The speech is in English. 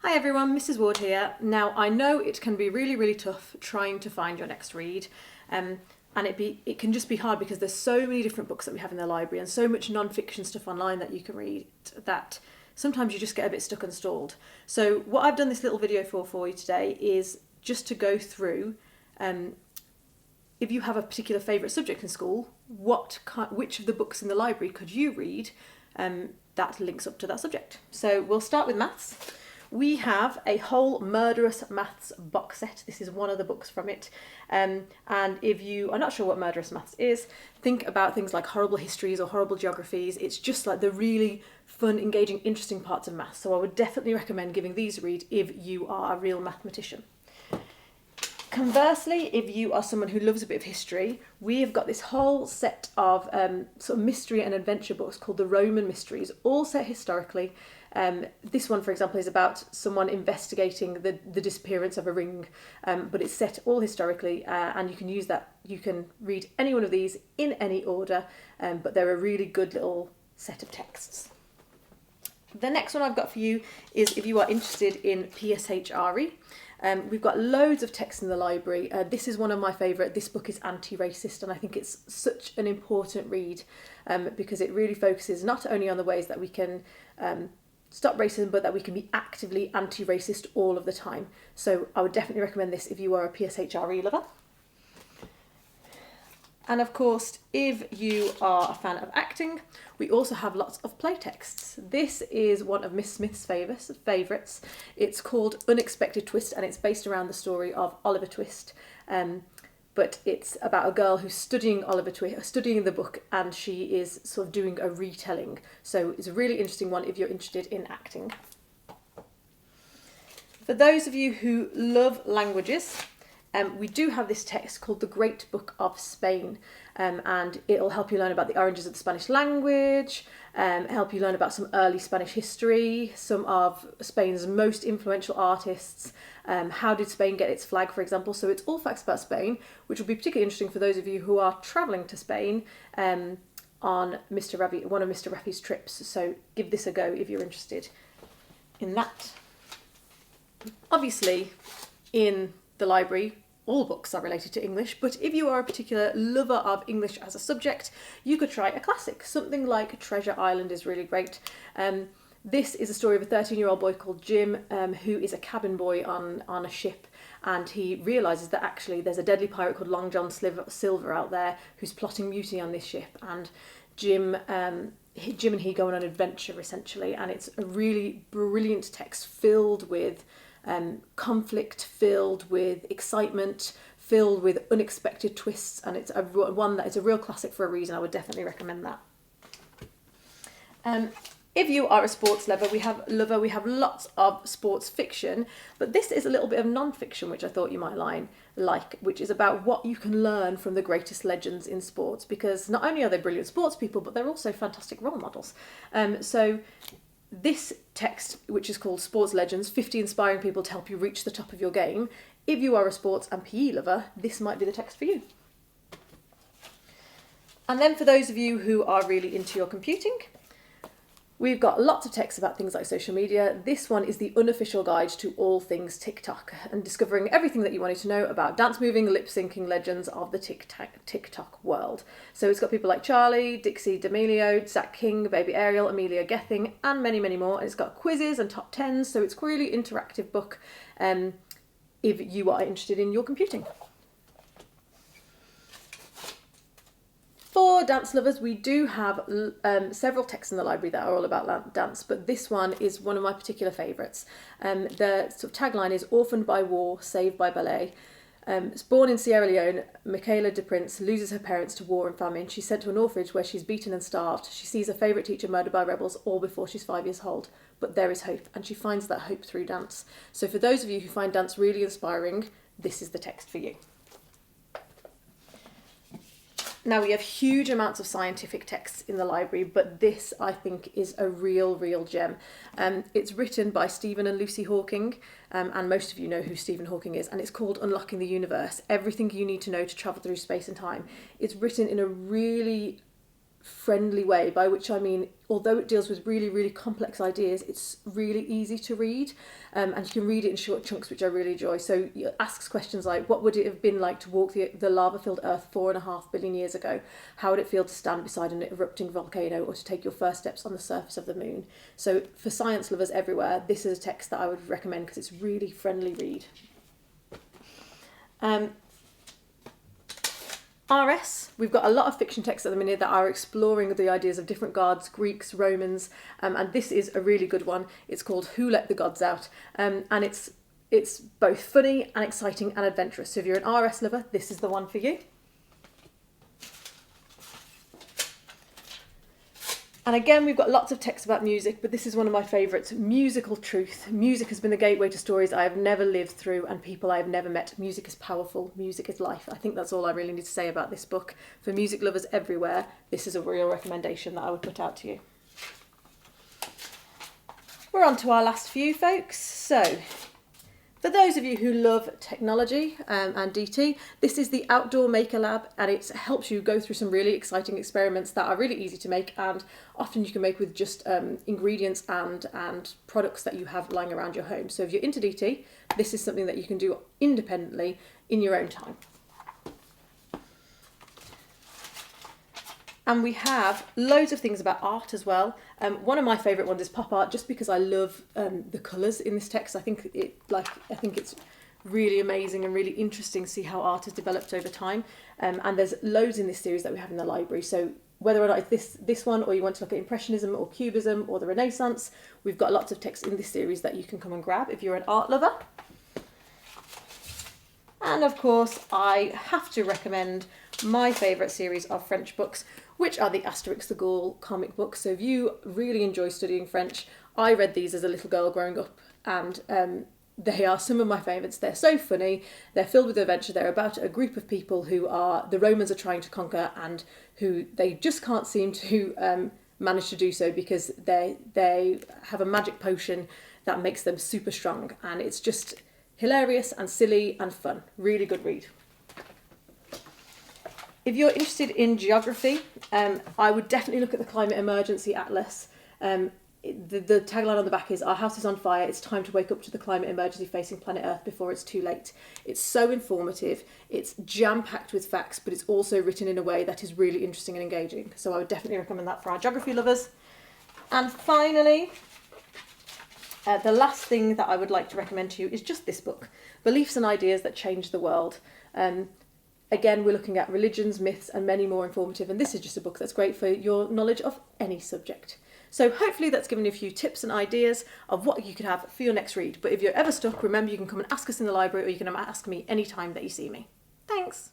Hi everyone, Mrs. Ward here. Now I know it can be really tough trying to find your next read, and it can just be hard because there's so many different books that we have in the library and so much non-fiction stuff online that you can read that sometimes you just get a bit stuck and stalled. So what I've done this little video for you today is just to go through, if you have a particular favourite subject in school, which of the books in the library could you read that links up to that subject. So we'll start with maths. We have a whole Murderous Maths box set. This is one of the books from it. And if you are not sure what Murderous Maths is, think about things like horrible histories or horrible geographies. It's just like the really fun, engaging, interesting parts of maths. So I would definitely recommend giving these a read if you are a real mathematician. Conversely, if you are someone who loves a bit of history, we have got this whole set of sort of mystery and adventure books called the Roman Mysteries, all set historically. This one, for example, is about someone investigating the disappearance of a ring, but it's set all historically, and you can use that. You can read any one of these in any order, but they're a really good little set of texts. The next one I've got for you is if you are interested in PSHRE. We've got loads of texts in the library. This is one of my favourite. This book is anti-racist, and I think it's such an important read because it really focuses not only on the ways that we can stop racism, but that we can be actively anti-racist all of the time. So I would definitely recommend this if you are a PSHRE lover. And of course, if you are a fan of acting, we also have lots of play texts. This is one of Miss Smith's favourites. It's called Unexpected Twist, and it's based around the story of Oliver Twist. But it's about a girl who's studying studying the book, and she is sort of doing a retelling. So it's a really interesting one if you're interested in acting. For those of you who love languages, we do have this text called The Great Book of Spain, and it'll help you learn about the origins of the Spanish language, help you learn about some early Spanish history, some of Spain's most influential artists, how did Spain get its flag, for example. So it's all facts about Spain, which will be particularly interesting for those of you who are travelling to Spain on one of Mr. Raffi's trips. So give this a go if you're interested in that. Obviously, in the library, all books are related to English, but if you are a particular lover of English as a subject, you could try a classic. Something like Treasure Island is really great. This is a story of a 13-year-old boy called Jim, who is a cabin boy on a ship, and he realises that actually there's a deadly pirate called Long John Silver out there who's plotting mutiny on this ship, and Jim and he go on an adventure essentially, and it's a really brilliant text filled with conflict, filled with excitement, filled with unexpected twists, and it's one that is a real classic for a reason. I would definitely recommend that. If you are a sports lover, we have lots of sports fiction, but this is a little bit of non-fiction, which I thought you might like, which is about what you can learn from the greatest legends in sports, because not only are they brilliant sports people, but they're also fantastic role models. So this text, which is called Sports Legends, 50 Inspiring People to Help You Reach the Top of Your Game, if you are a sports and PE lover, this might be the text for you. And then for those of you who are really into your computing, we've got lots of texts about things like social media. This one is the unofficial guide to all things TikTok, and discovering everything that you wanted to know about dance-moving, lip-syncing legends of the TikTok world. So it's got people like Charlie, Dixie D'Amelio, Zach King, Baby Ariel, Amelia Gething, and many more. And it's got quizzes and top 10s, so it's a really interactive book if you are interested in your computing. For dance lovers, we do have several texts in the library that are all about dance, but this one is one of my particular favourites. The sort of tagline is "Orphaned by war, saved by ballet." Born in Sierra Leone, Michaela de Prince loses her parents to war and famine. She's sent to an orphanage where she's beaten and starved. She sees her favourite teacher murdered by rebels all before she's 5 years old. But there is hope, and she finds that hope through dance. So for those of you who find dance really inspiring, this is the text for you. Now, we have huge amounts of scientific texts in the library, but this, I think, is a real gem. It's written by Stephen and Lucy Hawking, and most of you know who Stephen Hawking is, and it's called Unlocking the Universe, Everything You Need to Know to Travel Through Space and Time. It's written in a really friendly way, by which I mean, although it deals with really, really complex ideas, it's really easy to read, and you can read it in short chunks, which I really enjoy. So it asks questions like, what would it have been like to walk the lava-filled Earth 4.5 billion years ago? How would it feel to stand beside an erupting volcano, or to take your first steps on the surface of the moon? So for science lovers everywhere, this is a text that I would recommend because it's really friendly read. RS, we've got a lot of fiction texts at the minute that are exploring the ideas of different gods, Greeks, Romans, and this is a really good one. It's called Who Let the Gods Out, and it's both funny and exciting and adventurous. So if you're an RS lover, this is the one for you. And again, we've got lots of texts about music, but this is one of my favourites, Musical Truth. Music has been the gateway to stories I have never lived through and people I have never met. Music is powerful. Music is life. I think that's all I really need to say about this book. For music lovers everywhere, this is a real recommendation that I would put out to you. We're on to our last few, folks. So, for those of you who love technology and DT, this is the Outdoor Maker Lab, and it helps you go through some really exciting experiments that are really easy to make, and often you can make with just ingredients and products that you have lying around your home. So if you're into DT, this is something that you can do independently in your own time. And we have loads of things about art as well. One of my favourite ones is pop art, just because I love the colours in this text. I think it's really amazing and really interesting to see how art has developed over time. And there's loads in this series that we have in the library. So whether or not it's this one, or you want to look at Impressionism or Cubism or the Renaissance, we've got lots of text in this series that you can come and grab if you're an art lover. And of course, I have to recommend my favourite series of French books, which are the Asterix the Gaul comic books. So if you really enjoy studying French, I read these as a little girl growing up, and they are some of my favourites. They're so funny, they're filled with adventure, they're about a group of people who the Romans are trying to conquer, and who they just can't seem to manage to do so because they have a magic potion that makes them super strong, and it's just hilarious and silly and fun. Really good read. If you're interested in geography, I would definitely look at the Climate Emergency Atlas. The tagline on the back is, "Our house is on fire, it's time to wake up to the climate emergency facing planet Earth before it's too late." It's so informative, it's jam-packed with facts, but it's also written in a way that is really interesting and engaging. So I would definitely recommend that for our geography lovers. And finally, the last thing that I would like to recommend to you is just this book, Beliefs and Ideas That Change the World. Again, we're looking at religions, myths, and many more informative, and this is just a book that's great for your knowledge of any subject. So hopefully that's given you a few tips and ideas of what you could have for your next read. But if you're ever stuck, remember you can come and ask us in the library, or you can ask me anytime that you see me. Thanks.